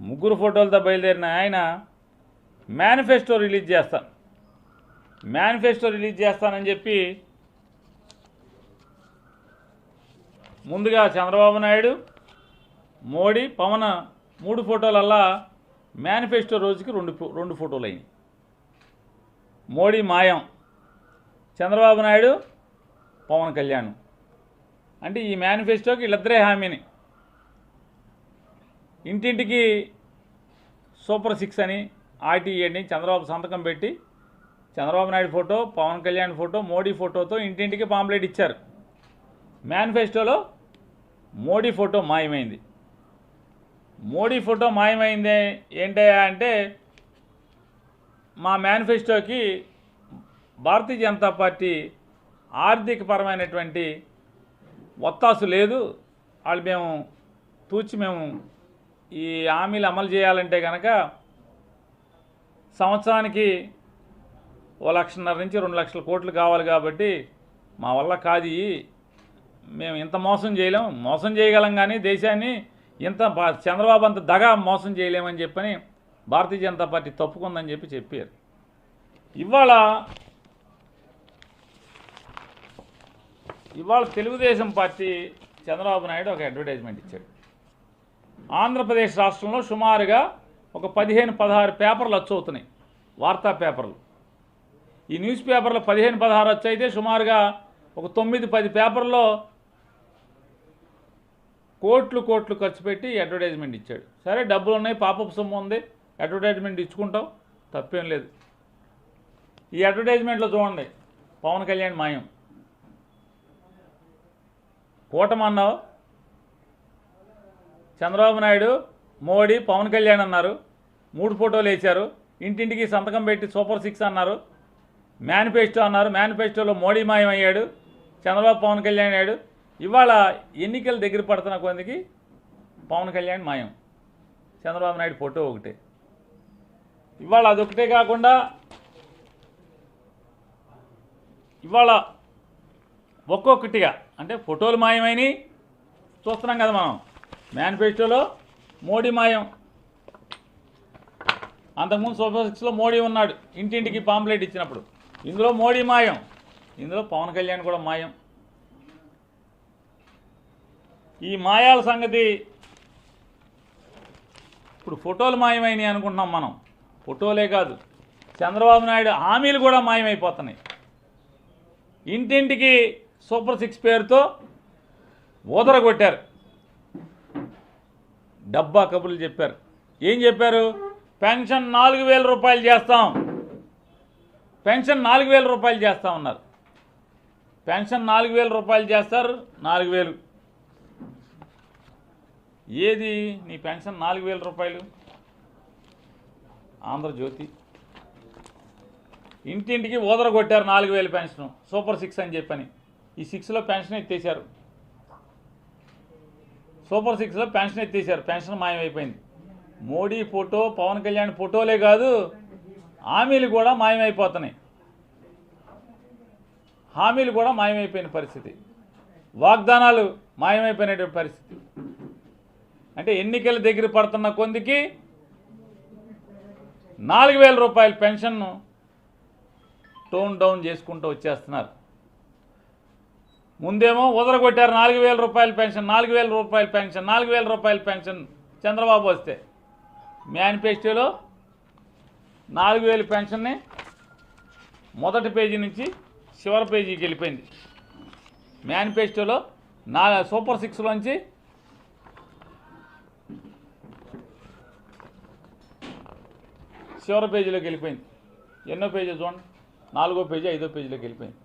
ముగ్గురు ఫోటోలతో బయలుదేరిన ఆయన మేనిఫెస్టో రిలీజ్ చేస్తానని చెప్పి ముందుగా చంద్రబాబు నాయుడు, మోడీ, పవన్ 3 ఫోటోలల్లా మేనిఫెస్టో రోజుకి రెండు ఫోటోలు అయినాయి. మోడీ మాయం, చంద్రబాబు నాయుడు, పవన్ కళ్యాణ్. అంటే ఈ మేనిఫెస్టోకి వీళ్ళిద్దరే హామీని. ఇంటింటికి సూపర్ 6 అని ఆర్టీఈ చంద్రబాబు సంతకం పెట్టి చంద్రబాబు నాయుడు ఫోటో, పవన్ కళ్యాణ్ ఫోటో, మోడీ ఫోటోతో ఇంటింటికి పాంప్లెట్ ఇచ్చారు. మేనిఫెస్టోలో మోడీ ఫోటో మాయమైంది. మోడీ ఫోటో మాయమైంది ఏంటయ్యా అంటే, మా మేనిఫెస్టోకి భారతీయ జనతా పార్టీ ఆర్థికపరమైనటువంటి ఒత్తాసు లేదు. వాళ్ళు మేము ఈ హామీలు అమలు చేయాలంటే కనుక సంవత్సరానికి 1,50,000 నుంచి 2 లక్షల కోట్లు కావాలి. కాబట్టి మా వల్ల కాదు, మేము ఇంత మోసం చేయగలం కానీ దేశాన్ని ఇంత చంద్రబాబు అంత దగా మోసం చేయలేమని చెప్పని భారతీయ జనతా పార్టీ తప్పుకుందని చెప్పారు. ఇవాళ తెలుగుదేశం పార్టీ చంద్రబాబు నాయుడు ఒక అడ్వర్టైజ్మెంట్ ఇచ్చాడు. ఆంధ్రప్రదేశ్ రాష్ట్రంలో సుమారుగా ఒక 15-16 పేపర్లు వచ్చవుతున్నాయి, వార్తా పేపర్లు. ఈ న్యూస్ పేపర్లు 15-16 వచ్చైతే సుమారుగా ఒక 9-10 పేపర్లో కోట్లు ఖర్చు పెట్టి అడ్వర్టైజ్మెంట్ ఇచ్చాడు. సరే, డబ్బులు ఉన్నాయి, పాపపు సొమ్ము ఉంది, అడ్వర్టైజ్మెంట్ ఇచ్చుకుంటాం, తప్పేం లేదు. ఈ అడ్వర్టైజ్మెంట్లో చూడండి, పవన్ కళ్యాణ్ మాయం. కూటమి అన్నావు, చంద్రబాబు నాయుడు, మోడీ, పవన్ కళ్యాణ్ అన్నారు, 3 ఫోటోలు వేశారు, ఇంటింటికి సంతకం పెట్టి సూపర్ 6 అన్నారు, మేనిఫెస్టో అన్నారు. మేనిఫెస్టోలో మోడీ మాయం అయ్యాడు, చంద్రబాబు, పవన్ కళ్యాణ్ అయ్యాడు. ఇవాళ ఎన్నికలు దగ్గర పడుతున్న కొందికి పవన్ కళ్యాణ్ మాయం, చంద్రబాబు నాయుడు ఫోటో ఒకటే. ఇవాళ అదొకటే కాకుండా ఇవాళ ఒక్కొక్కటిగా అంటే ఫోటోలు మాయమైనవి చూస్తున్నాం కదా మనం. మేనిఫెస్టోలో మోడీ మాయం, అంతకుముందు సూపర్ 6లో మోడీ ఉన్నాడు ఇంటింటికి పాంప్లెట్ ఇచ్చినప్పుడు. ఇందులో మోడీ మాయం, ఇందులో పవన్ కళ్యాణ్ కూడా మాయం. ఈ మాయాల సంగతి ఇప్పుడు ఫోటోలు మాయమైనవి అనుకుంటున్నాం మనం. ఫోటోలే కాదు, చంద్రబాబు నాయుడు హామీలు కూడా మాయమైపోతున్నాయి. ఇంటింటికి సూపర్ 6 పేరుతో ఊదరగొట్టారు, డబ్బా కబుర్లు చెప్పారు. ఏం చెప్పారు? పెన్షన్ 4,000 రూపాయలు చేస్తాం, పెన్షన్ 4,000 రూపాయలు చేస్తామన్నారు. పెన్షన్ 4,000 రూపాయలు చేస్తారు. 4,000 ఏది నీ పెన్షన్? 4,000 రూపాయలు. ఆంధ్రజ్యోతి ఇంటింటికి ఊదరగొట్టారు 4,000 పెన్షన్, సూపర్ 6 అని చెప్పని. ఈ 6లో పెన్షన్ ఎత్తేసారు, సూపర్ 6లో పెన్షన్ ఎత్తేసారు, పెన్షన్ మాయమైపోయింది. మోడీ ఫోటో, పవన్ కళ్యాణ్ ఫోటోలే కాదు, హామీలు కూడా మాయమైపోతున్నాయి. హామీలు కూడా మాయమైపోయిన పరిస్థితి, వాగ్దానాలు మాయమైపోయినటువంటి పరిస్థితి. అంటే ఎన్నికల దగ్గర పడుతున్న కొందికి 4,000 రూపాయల పెన్షన్ను టోన్ డౌన్ చేసుకుంటూ వచ్చేస్తున్నారు. ముందేమో వదలగొట్టారు 4,000 రూపాయల పెన్షన్, 4,000 రూపాయల పెన్షన్, 4,000 రూపాయల పెన్షన్ చంద్రబాబు వస్తే. మేనిఫెస్టోలో 4,000 పెన్షన్ని మొదటి పేజీ నుంచి చివరి పేజీకి వెళ్ళిపోయింది. మేనిఫెస్టోలో సూపర్ 6లోంచి చివరి పేజీలోకి వెళ్ళిపోయింది. ఎన్నో పేజీ చూడండి, 4వ పేజీ 5వ పేజీలోకి వెళ్ళిపోయింది.